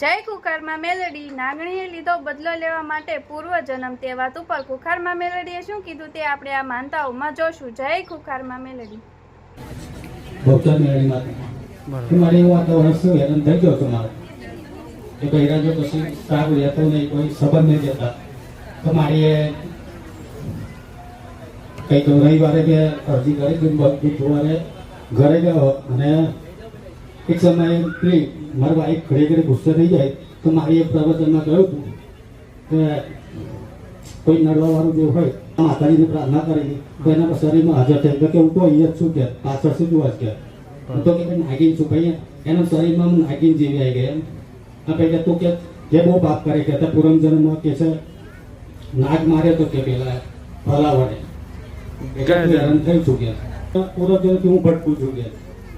જય કુખારમાં મેલડી નાગણીએ લીધો બદલો લેવા માટે પૂર્વજન્મ તે વાત ઉપર કુખારમાં મેલડીએ શું કીધું તે આપણે આ માનતાઓમાં જોશું. જય કુખારમાં મેલડી. મારી વાત વર્ષ હેરાન થઈ ગયો હતો મારે એ બહેરા જો પછી સારું રહેતો નહીં, કોઈ સંબંધ નહીં દેતા. તો મારી કંઈક રવિવારે કે અરજી કરી બુધવારે ઘરે ગયો અને એક સમયે પેલી મારી વાઈફ ઘરે ઘરે ગુસ્સે થઈ જાય તો મારી એક પ્રવચનમાં કહ્યું હતું કે કોઈ નડવાવાળું જે હોય માતાજીને પ્રાર્થના કરેલી તો એના શરીરમાં હાજર થઈ કે હું તો અહીંયા જ છું કે પાછળ શું જોવા જ કે હું તો કે નાગીન છું ભાઈ એના શરીરમાં હું નાગીન જેવી આવી ગઈ એમ. આપણે કે તું કે જે બહુ પાપ કરે કે પૂર્વજન્મમાં કે છે નાગ મારે તો કે પેલા ભલા વડે હેરાન થઈ છું કે પૂર્વજન્મથી હું ભટકું છું કે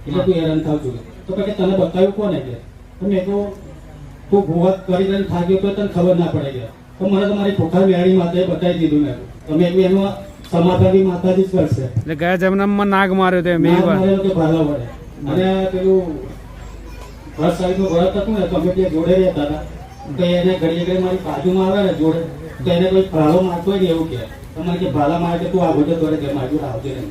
એટલે તું હેરાન થાવ છું તો પછી તને બતાવ્યું કોને કે મેં તો તું ભૂવત કરીને થાક્યો તો તને ખબર ના પડે કે તો મને તમારી ખોખા મેળી માતાએ બતાવી દીધું મેં તમે એનું સમાધાન બી માતાજી જ કરશે. એટલે ગયા જન્મમાં નાગ માર્યો તો મેં માર્યો કે ભાલા વડે અને પેલું ભરત સાહેબનું વ્રત હતું ને તો અમે ત્યાં જોડે રહેતા હતા તો એને ઘડીએ ઘડી મારી બાજુમાં આવે ને જોડે તો એને કોઈ ભાલો મારતો હોય ને એવું કે તમારે કે ભાલા મારે કે તું આવો તો જોડે કે મારી જોડે આવજે નહીં.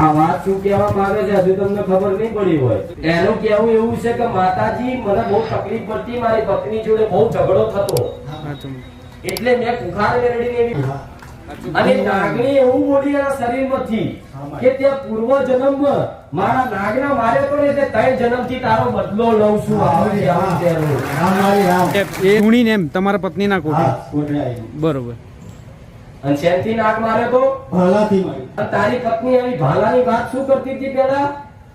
આ વાત શું કહેવા માંગે છે હજુ તમને ખબર નહીં પડી હોય. એનું કહેવું એવું છે કે માતાજી મને બહુ તકલીફ પડતી, મારી પત્ની જોડે બહુ ઝઘડો થતો એટલે મેં કુખાર મેળવીને એવી અને નાગણી એવું બોલી એના શરીરમાંથી કે ત્યાં પૂર્વ જન્મમાં મારા નાગના માર્યો તો ને તે 3 જન્મથી તારો બદલો લઉં છું. એ ઉણીને એમ તમારા પત્નીના કોઠે બરોબર. અને શેનથી નાગ માર્યો તો ભાલાથી મારી. તારી પત્ની આવી ભાલાની વાત શું કરતી હતી પેલા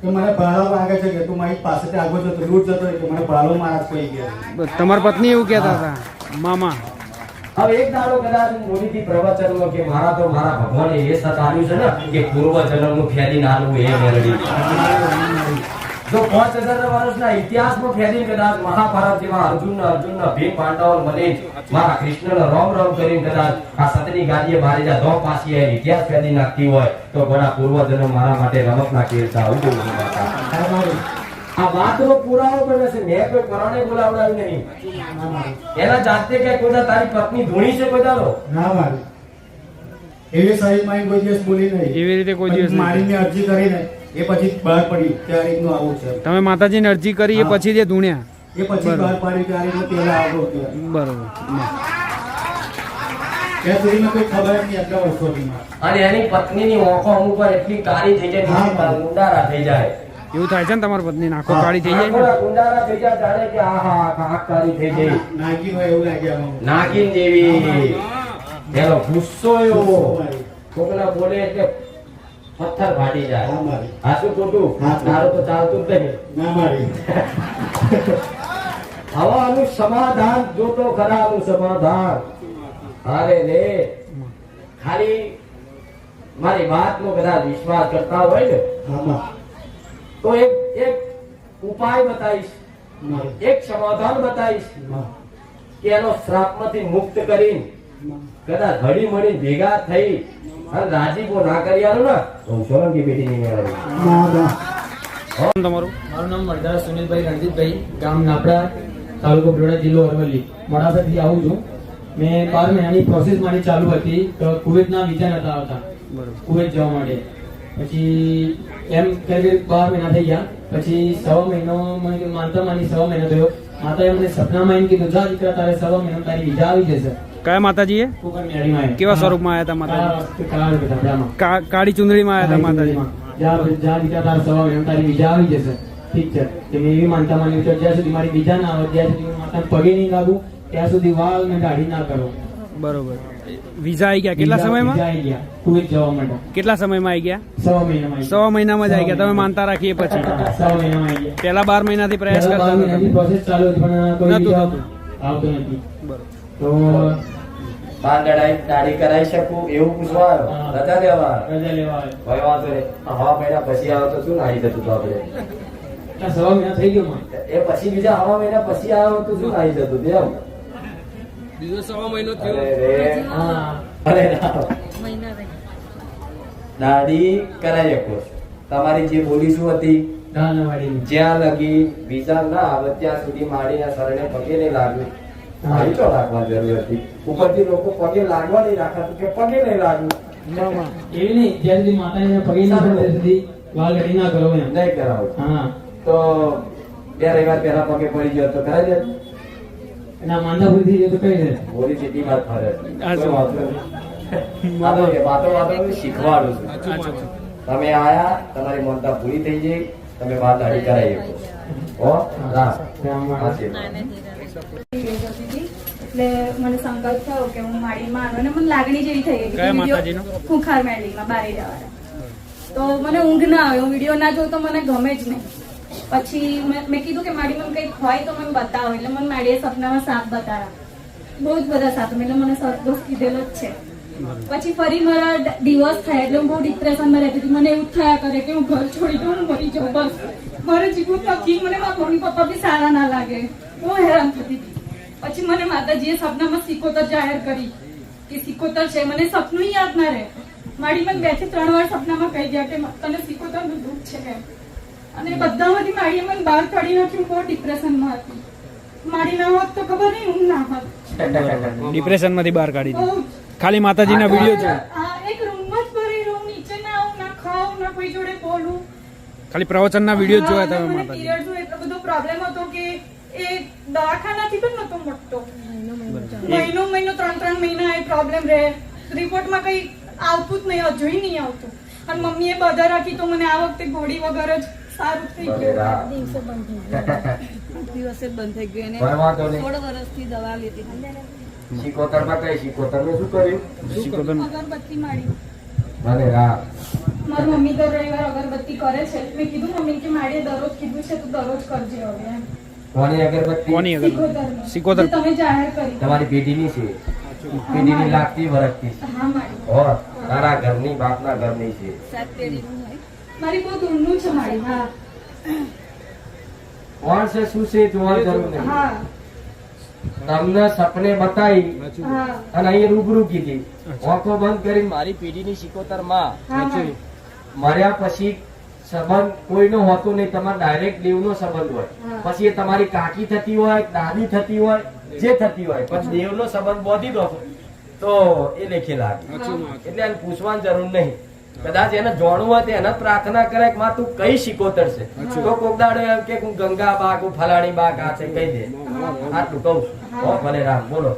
કે મને ભાલો વાગે છે કે તું મારી પાસેથી આગળ જતો દૂર જતો કે મને ભાલો મારા પડી ગયા. તમારા પત્ની એવું કહેતા હતા મામા. હવે એક દાડો કદાચ મોદીથી પ્રવચનમાં કે મારા તો મારા ભગવાને એ સતાવ્યું છે ને કે પૂર્વ જન્મનું ફેદી નાનું એ મેળવી જો 5000 વર્ષના ઇતિહાસમાં ફેદી કદાચ મહાભારત જેવા અર્જુનના ભીમ પાંડવ મને મારા કૃષ્ણનો રામ રામ કરીને કદાચ આ સતની ગાદીએ મારી જા દો પાસી ઇતિહાસ ફેદી નાખતી હોય તો ઘણા પૂર્વ જન્મ મારા માટે રમત ના ખેલતા આવું આ વાતનો પુરાવો બને છે. મેં કોઈ પરાણે બોલાવડાવ્યું નહીં. એના જાતે કે કોઈ તારી પત્ની ધૂણી છે કોઈ દાડો ના મારી એવી સારી મારી કોઈ દિવસ બોલી નહીં. એવી રીતે કોઈ દિવસ મારીને અરજી કરીને એ પછી બહાર પડી ત્યારે એકનું આવું છે. તમે માતાજીને અરજી કરી એ પછી જે ધૂણ્યા એ પછી બહાર પડી ત્યારે એકનું પેલા આવો બરોબર. ત્યાં સુધીમાં કોઈ ખબર નહીં આટલા વર્ષોથી. અને એની પત્નીની ઓંખો અમુક વાર એટલી કાળી થઈ જાય ગુંડારા થઈ જાય એવું થાય છે ને તમારી પત્ની આંખો કાળી થઈ જાય ગુંડારા થઈ જાય જાણે કે આહા આંખ કાળી થઈ ગઈ નાગીન હોય એવું લાગે નાગીન જેવી. એનો ગુસ્સો એવો કોકના બોલે એટલે પથ્થર ફાટી જાય. આ શું ખોટું તારું તો ચાલતું જ નહીં. ના મારી હવાનું સમાધાન જોતો ખરાનું સમાધાન. અરે રે ખાલી મારી વાતનો કદાચ વિશ્વાસ કરતા હોય ને તો એક ઉપાય બતાવીશ, એક સમાધાન બતાવીશ કે એનો શ્રાપમાંથી મુક્ત કરીને કદાચ હળી મળીને ભેગા થઈ અને રાજીપો ના કરી આલો ને તો સોલંકી બેટી નહીં મેળવી. તમારું મારું નામ મરદાર સુનિલભાઈ રણજીતભાઈ, ગામ નાપડા, તાલુકો બરોડા, જિલ્લો અરવલ્લી. મોડાસાથી આવું છું. મેં 12 મહિનાની પ્રોસેસ મારી ચાલુ હતી તો કુવેતના વિઝા નતા આવતા કુવેત જવા માટે. પછી એમ કરી 12 મહિના થઈ ગયા. પછી 1.5 મહિનો માનતા માની 1.5 મહિનો થયો. માતાએ અમને સપનામાં એમ કીધું જા દીકરા તારે 1.5 મહિનો તારી વિઝા આવી જશે. કયા માતાજીએ કેવા સ્વરૂપમાં આવ્યા હતા માતાજી? કાળી ચુંદડીમાં આવ્યા હતા માતાજી. જા દીકરા તારે 1.5 મહિનો તારી વિઝા આવી જશે. ઠીક છે. મેં એવી માનતા માની જ્યાં સુધી મારી વિઝા ના આવે ત્યાં સુધી હું માતાને પગે નહીં લાગુ, ત્યાં સુધી વાળ ને દાઢી ના કરો. બરોબર. વિઝા આવી ગયા કેટલા સમયમાં? આવી ગયા કુવેત જવા માટે. કેટલા સમયમાં આવી ગયા? 1.5 મહિનામાં. 1.5 મહિનામાં જ આવી ગયા. તમે માનતા રાખીએ પછી 1.5 મહિનામાં આવી ગયા. પેલા 12 મહિનાથી પ્રયાસ કરતા હતા. પ્રોસેસ ચાલુ હતી પણ કોઈ વિઝા આવતો નથી. તો દાઢી કરાવી શકું એવું પૂછવા આવ્યો. રજા લેવા આવ્યો. ભાઈ વાંધો નહીં. 1.5 મહિના પછી આવ્યો તો શું નાહી જતું આપણે? 1.5 મહિના થઈ ગયો એ પછી બીજા 1.5 મહિના પછી આવ્યો તો શું નાહી જતું એમ? બીજો 1.5 મહિનો થયો. અરે દાઢી કરાવી શકો. તમારી જે બોલી શું હતી ગાલવાડીની. જ્યાં લગી વિઝા ના આવે ત્યાં સુધી માડીના શરણે પગે નહીં લાગ્યું. મારી તો રાખવા જરૂર હતી. ઉપરથી લોકો પગે લાગવા નહીં રાખતું કે પગે નહીં લાગ્યું. એવી નહીં, જ્યાં સુધી માતાજીના પગે ના પડે ત્યાં સુધી ગાલવાડી ના કરો એમ. નહીં કરાવું. હા, તો 2 રવિવાર પહેલા પગે પડી ગયો તો કરાય છે. અને આ માંદાપુર થી જે તો કઈ દે. બોલી સિટીમાં જ ફરે છે. આ કોઈ વાંધો નહીં. વાતો શીખવાડું છું. તમે આયા, તમારી મમતા પૂરી થઈ ગઈ, તમે વાત દાઢી કરાવી શકો. રામ. સાચી વાત. એટલે મને સંકલ્પ થયો કે હું માળીમાં આવું અને મને લાગણી જેવી થઈ ગઈ કે કયા વિડીયો માતાજીનો? ખુખાર મેળવીમાં બારે જવાના. તો મને ઊંઘ ના આવે, હું વિડીયો ના જોઉં તો મને ગમે જ નહીં. પછી મેં કીધું કે માડી મને કંઈક હોય તો મને બતાવો. એટલે મને માડીએ સપનામાં સાપ બતાવ્યા, બહુ જ બધા સાપ. એટલે મને સંતોષ કીધેલો જ છે. પછી ફરી મારા ડિવોર્સ થાય એટલે હું બહુ ડિપ્રેશનમાં રહેતી હતી. મને એવું થયા કરે કે હું ઘર છોડી દઉં, હું મરી જાઉં, બસ મારે જીવવું નથી. મને મારા મમ્મી પપ્પા બી સારા ના લાગે, હું હેરાન થતી હતી. પછી મને માતાજીએ સપનામાં સિકોતર જાહેર કરી કે સિકોતર છે. મને સપનું યાદ ના રહે. માડી મને 2 થી 3 વાર સપનામાં કહી ગયા કે તને સિકોતરનું દુઃખ છે એમ. અને બધામાંથી માડીએ મને બહાર કાઢી નાખી. હું બહુ ડિપ્રેશનમાં હતી. માડી ના હોત તો ખબર નહીં હું ના હોત. ડિપ્રેશન માંથી બહાર કાઢી બહુ દીધું. જ. ખાલી માતાજીના વિડીયો છે. એક રૂમમાં જ ભરી રહું, નીચે ના આવું, ના ખાઉં, ના કોઈ જોડે બોલું. ખાલી પ્રવચનના વિડીયો જોયા તમે મને માતાજી. પીરિયડ્સનો એટલો બધો પ્રોબ્લેમ હતો કે એ દવાખાનાથી પણ નતો મળતો. મહિનો 3 મહિના એ પ્રોબ્લેમ રહે. રિપોર્ટમાં કઈ આવતું જ નહીં, હજુય નહીં આવતું. અને મમ્મીએ બધા રાખી તો મને આ વખતે ગોળી વગર જ સારું થઈ ગયું. દિવસે બંધ થઈ ગયું અને કોઈ વાંધો નહીં. 16 વર્ષથી દવા લેતી હતી. શિકોતરમાં કઈ શિકોતરનું શું કર્યું? શીખોતર. અગરબત્તી મારી. ભલે રામ. મારી મમ્મી દર રવિવાર અગરબત્તી કરે છે. મેં કીધું મમ્મી કે મારે દરરોજ કીધું છે તો દરરોજ કરજે હવે એમ. કોની અગરબત્તી? કોની અગર સિકોતરની. સિકોતર. જે તમે જાહેર કરી. તમારી પેઢીની છે. પેઢીની લાગતી વરસતી છે. હા મારી. હો, તારા ઘરની બાપના ઘરની છે. 7 પેઢીનું હોય. મારી બહુ દૂરનું છે મારી. હા કોણ છે શું છે જોવાની જરૂર નહીં. હા તમને સપને બતાવી હા અને અહીં રૂબરૂ કીધી. આંખો બંધ કરીને મારી પેઢીની શિકોતર માં હા મારી. મર્યા પછી સંબંધ કોઈનો હોતો નહીં. તમારો ડાયરેક્ટ દેવનો સંબંધ હોય. હા. પછી એ તમારી કાકી થતી હોય, દાદી થતી હોય, જે થતી હોય, પણ દેવનો સંબંધ બોધી દો તો એ લેખે લાગે. એટલે એને પૂછવાની જરૂર નહીં. કદાચ એને જાણવું હોય તો એને પ્રાર્થના કરે કે માં તું કઈ શિકોતર છે. તો કોક દાડો એમ કે હું ગંગા બાગ, હું ફલાણી બાગ આ છે કહી દે. આટલું કહું છું. હો, ભલે રામ બોલો.